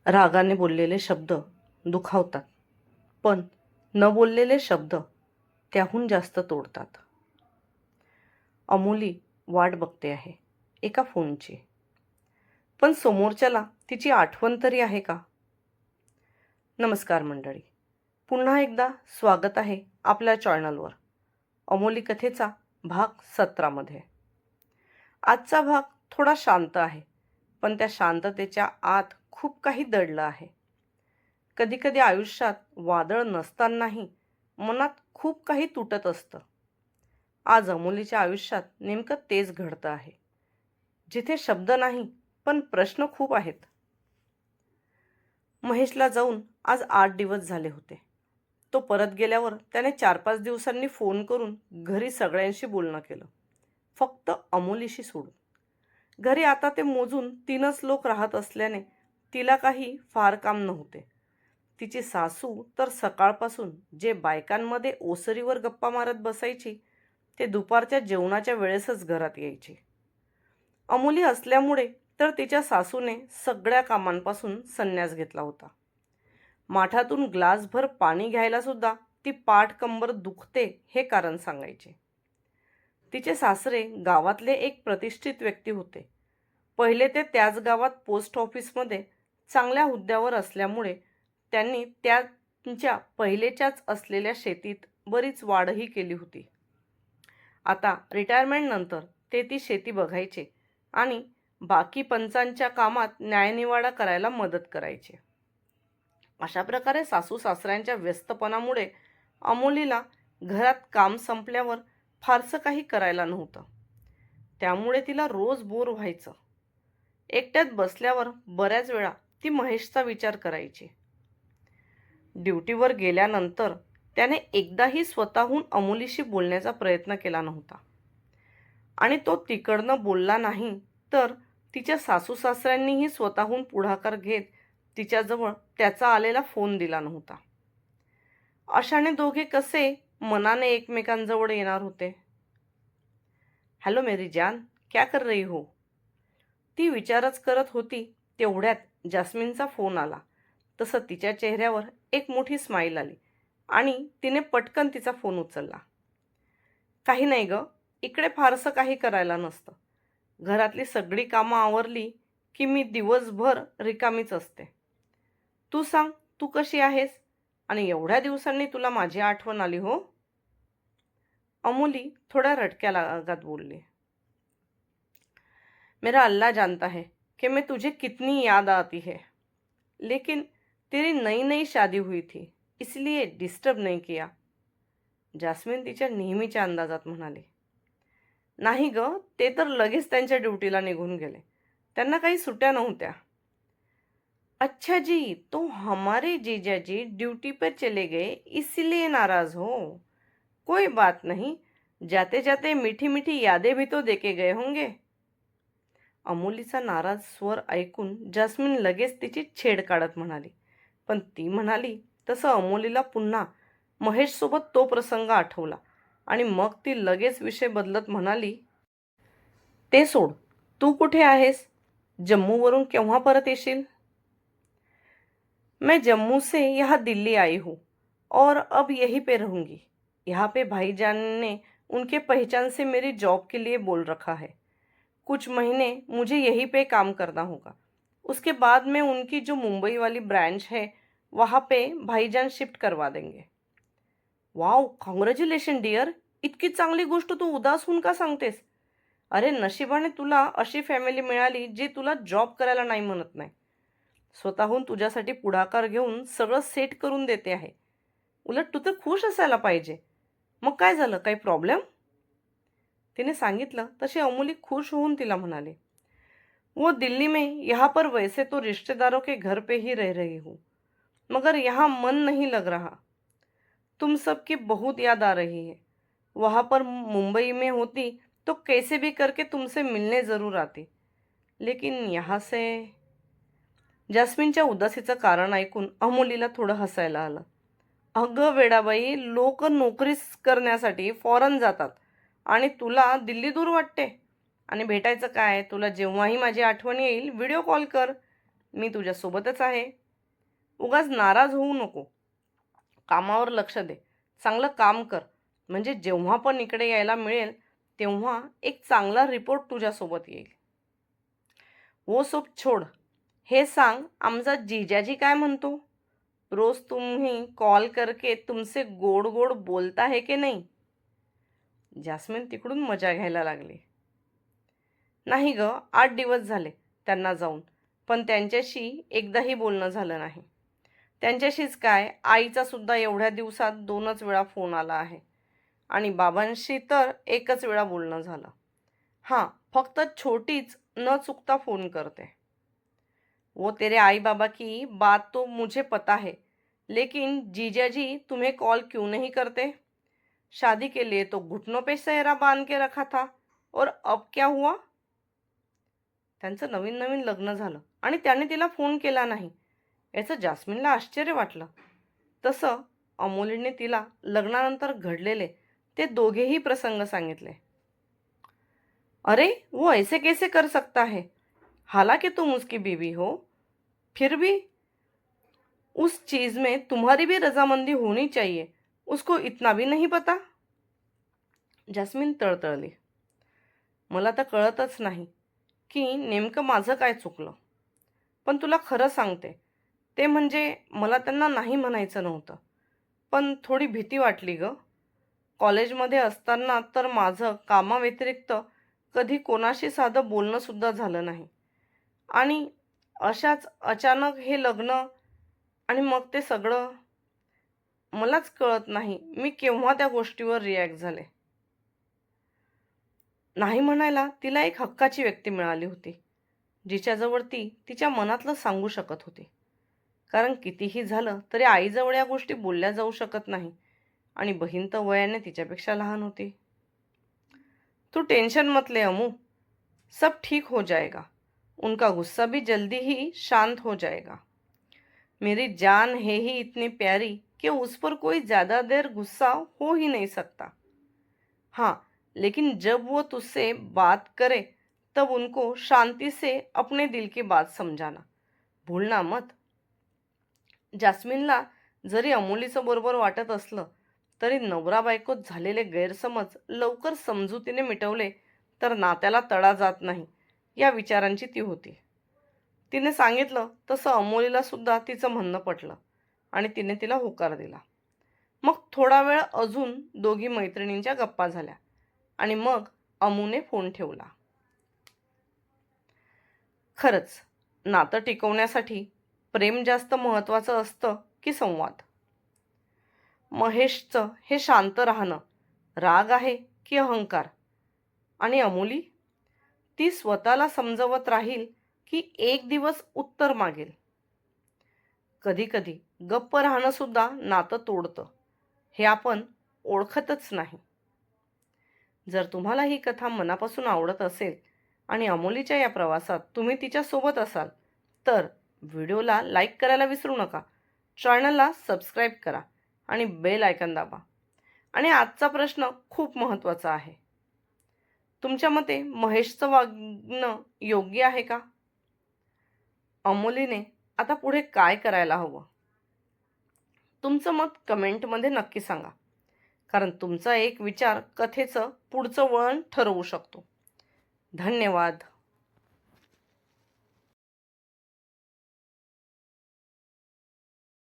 रागाने बोललेले शब्द दुखावतात, पण न बोललेले शब्द त्याहून जास्त तोडतात. अमोली वाट बघते आहे एका फोनची, पण समोरच्याला तिची आठवण तरी आहे का? नमस्कार मंडळी, पुन्हा एकदा स्वागत आहे आपल्या चॅनलवर अमोली कथेचा भाग 17 मध्ये. आजचा भाग थोडा शांत आहे, पण त्या शांततेच्या आत खूप काही दडलं आहे. कधीकधी आयुष्यात वादळ नसतानाही मनात खूप काही तुटत असतं. आज अमोलीच्या आयुष्यात नेमकं तेच घडतं आहे, जिथे शब्द नाही पण प्रश्न खूप आहेत. महेशला जाऊन आज 8 दिवस झाले होते. तो परत गेल्यावर त्याने 4-5 दिवसांनी फोन करून घरी सगळ्यांशी बोलणं केलं, फक्त अमोलीशी सोडून. घरी आता ते मोजून 3च लोक राहत असल्याने तिला काही फार काम नव्हते. तिची सासू तर सकाळपासून जे बायकांमध्ये ओसरीवर गप्पा मारत बसायची, ते दुपारच्या जेवणाच्या वेळेसच घरात यायची. अमोली असल्यामुळे तर तिच्या सासूने सगळ्या कामांपासून संन्यास घेतला होता. माठातून ग्लासभर पाणी घ्यायला सुद्धा ती पाठ कंबर दुखते हे कारण सांगायचे. तिचे सासरे गावातले एक प्रतिष्ठित व्यक्ती होते. पहिले ते त्याच गावात पोस्ट ऑफिसमध्ये चांगल्या हुद्द्यावर असल्यामुळे त्यांनी त्यांच्या पहिलेच्याच असलेल्या शेतीत बरीच वाढही केली होती. आता रिटायरमेंटनंतर ते ती शेती बघायचे आणि बाकी पंचांच्या कामात न्यायनिवाडा करायला मदत करायचे. अशा प्रकारे सासू सासऱ्यांच्या व्यस्तपणामुळे अमोलीला घरात काम संपल्यावर फारसं काही करायला नव्हतं. त्यामुळे तिला रोज बोर व्हायचं. एकट्यात बसल्यावर बऱ्याच वेळा ती महेशचा विचार करायची. ड्युटीवर गेल्यानंतर त्याने एकदाही स्वतःहून अमोलीशी बोलण्याचा प्रयत्न केला नव्हता, आणि तो तिकडनं बोलला नाही तर तिच्या सासू सासऱ्यांनीही स्वतःहून पुढाकार घेत तिच्याजवळ त्याचा आलेला फोन दिला नव्हता. अशाने दोघे कसे मनाने एकमेकांजवळ येणार होते? हॅलो मेरी जान, क्या कर रही हो? ती विचारच करत होती तेवढ्यात जास्मिनचा फोन आला. तसं तिच्या चेहऱ्यावर एक मोठी स्माईल आली आणि तिने पटकन तिचा फोन उचलला. काही नाही ग, इकडे फारसं काही करायला नसतं. घरातली सगळी कामं आवरली की मी दिवसभर रिकामीच असते. तू सांग, तू कशी आहेस? आणि एवढ्या दिवसांनी तुला माझी आठवण आली हो? अमोली थोड्या रटक्या लागत बोलली. मेरा अल्लाह जानता है कि मैं तुझे कितनी याद आती है, लेकिन तेरी नई नई शादी हुई थी, इसलिए डिस्टर्ब नहीं किया. जास्मिन तिच्या नेहमीच्या अंदाजात म्हणाली. नाही ग, ते तर लगेच त्यांच्या ड्युटीला निघून गेले. त्यांना काही सुट्ट्या नव्हत्या. अच्छा जी, तो हमारे जीजा जी ड्यूटी पर चले गए इसलिए नाराज हो. कोई बात नहीं, जाते जाते मीठी मीठी यादें भी तो देके गए होंगे. अमोलीचा नाराज स्वर ऐकून जास्मिन लगेच तिची छेड काढत म्हणाली. पण ती म्हणाली तसं अमोलीला पुन्हा महेशसोबत तो प्रसंग आठवला आणि मग ती लगेच विषय बदलत म्हणाली, ते सोड, तू कुठे आहेस? जम्मूवरून केव्हा परत येशील? मैं जम्मू से यहाँ दिल्ली आई हूँ और अब यहीं पे रहूँगी. यहाँ पे भाईजान ने उनके पहचान से मेरी जॉब के लिए बोल रखा है. कुछ महीने मुझे यहीं पे काम करना होगा. उसके बाद में उनकी जो मुंबई वाली ब्रांच है वहाँ पे भाईजान शिफ्ट करवा देंगे. Wow, congratulation dear. इतकी चांगली गोष्ट तू उदास होऊन का सांगतेस? अरे नशिबाने तुला अशी फॅमिली मिळाली जी तुला जॉब करायला नाही म्हणत नाही. स्वतःहून तुझ्यासाठी पुढाकार घेऊन सगळं सेट करून देते आहे. उलट तू तर खुश असायला पाहिजे. मग काय झालं, काही प्रॉब्लेम? तिने सांगितलं तशी अमोली खुश होऊन तिला म्हणाले, वो दिल्ली में यहाँ पर वैसे तो रिश्तेदारों के घर पे ही रह रही हूँ, मगर यहाँ मन नहीं लग रहा. तुम सबकी बहुत याद आ रही है. वहाँ पर मुंबई में होती तो कैसे भी करके तुमसे मिलने ज़रूर आती, लेकिन यहाँ से. जास्मिनच्या उदासीचं कारण ऐकून अमोलीला थोडं हसायला आलं. अगं वेडाबाई, लोक नोकरी करण्यासाठी फॉरेन जातात आणि तुला दिल्ली दूर वाटते? आणि भेटायचं काय? तुला जेव्हाही माझी आठवण येईल व्हिडिओ कॉल कर. मी तुझ्यासोबतच आहे. उगाच नाराज होऊ नको. कामावर लक्ष दे. चांगलं काम कर. म्हणजे जेव्हा पण इकडे यायला मिळेल, तेव्हा एक चांगला रिपोर्ट तुझ्यासोबत येईल. वो सब छोड. हे सांग, आमचा जीजाजी काय म्हणतो? रोज तुम्ही कॉल करके तुमसे गोड गोड बोलता है की नाही? जास्मिन तिकडून मजा घ्यायला लागली. नाही ग, 8 दिवस झाले त्यांना जाऊन, पण त्यांच्याशी एकदाही बोलणं झालं नाही. त्यांच्याशीच काय, आईचा सुद्धा एवढ्या दिवसात 2च वेळा फोन आला आहे आणि बाबांशी तर एकच वेळा बोलणं झालं. हां, फक्त छोटीच न चुकता फोन करते. वो तेरे आई बाबा की बात तो मुझे पता है, लेकिन जीजाजी तुम्हें कॉल क्यों नहीं करते? शादी के लिए तो घुटनों पे सेहरा बांध के रखा था, और अब क्या हुआ? त्यांचं नवीन नवीन लग्न झालं आणि त्याने तिला फोन केला नाही, याचं जास्मिनला आश्चर्य वाटलं. तसं अमोलीने तिला लग्नानंतर घडलेले ते दोघेही प्रसंग सांगितले. अरे वो ऐसे कैसे कर सकता है? हालांकि तुम उसकी बीवी हो, फिर भी उस चीज में तुम्हारी भी रजामंदी होनी चाहिए. उसको इतना भी नहीं पता? जास्मिन तळतळली. मला तर कळतच नाही की नेमकं माझं काय चुकलं. पण तुला खरं सांगते, ते म्हणजे मला त्यांना नाही म्हणायचं नव्हतं. पण थोडी भीती वाटली गं. कॉलेजमध्ये असताना तर माझं कामाव्यतिरिक्त कधी कोणाशी साधं बोलणंसुद्धा झालं नाही. आणि अशाच अचानक हे लग्न आणि मग ते सगळं मलाच कळत नाही मी केव्हा त्या गोष्टीवर रिॲक्ट झाले. नाही म्हणायला तिला एक हक्काची व्यक्ती मिळाली होती, जिच्याजवळ ती तिच्या मनातलं सांगू शकत होती. कारण कितीही झालं तरी आईजवळ या गोष्टी बोलल्या जाऊ शकत नाही आणि बहीण तर वयाने तिच्यापेक्षा लहान होती. तू टेंशन मत ले अमू, सब ठीक हो जाएगा. उनका गुस्सा भी जल्दी ही शांत हो जाएगा. मेरी जान है ही इतनी प्यारी कि उस पर कोई ज़्यादा देर गुस्सा हो ही नहीं सकता. हाँ, लेकिन जब वो तुझसे बात करे तब उनको शांति से अपने दिल की बात समझाना. भूलना मत. जास्मिनला जरी अमोलीचं बरोबर वाटत असलं, तरी नवरा बायकोत झालेले गैरसमज लवकर समजुतीने मिटवले तर नात्याला तडा जात नाही, या विचारांची ती होती. तिने सांगितलं तसं अमोलीला सुद्धा तिचं म्हणणं पटलं आणि तिने तिला होकार दिला. मग थोडा वेळ अजून दोघी मैत्रिणींच्या गप्पा झाल्या आणि मग अमूने फोन ठेवला. खरंच नातं टिकवण्यासाठी प्रेम जास्त महत्त्वाचं असतं की संवाद? महेशचं हे शांत राहणं राग आहे की अहंकार? आणि अमोली, ती स्वतःला समजवत राहील की एक दिवस उत्तर मागेल? कधी कधी गप्प राहणं सुद्धा नातं तोडतं, हे आपण ओळखतच नाही. जर तुम्हाला ही कथा मनापासून आवडत असेल आणि अमोलीच्या या प्रवासात तुम्ही तिच्यासोबत असाल, तर व्हिडिओला लाईक करायला विसरू नका. चॅनलला सबस्क्राईब करा आणि बेल आयकॉन दाबा. आणि आजचा प्रश्न खूप महत्त्वाचा आहे. तुमच्या मते महेशचं वागणं योग्य आहे का? अमोलीने आता पुढे काय करायला हवं? तुमचं मत कमेंटमध्ये नक्की सांगा. कारण तुमचा एक विचार कथेचं पुढचं वळण ठरवू शकतो. धन्यवाद.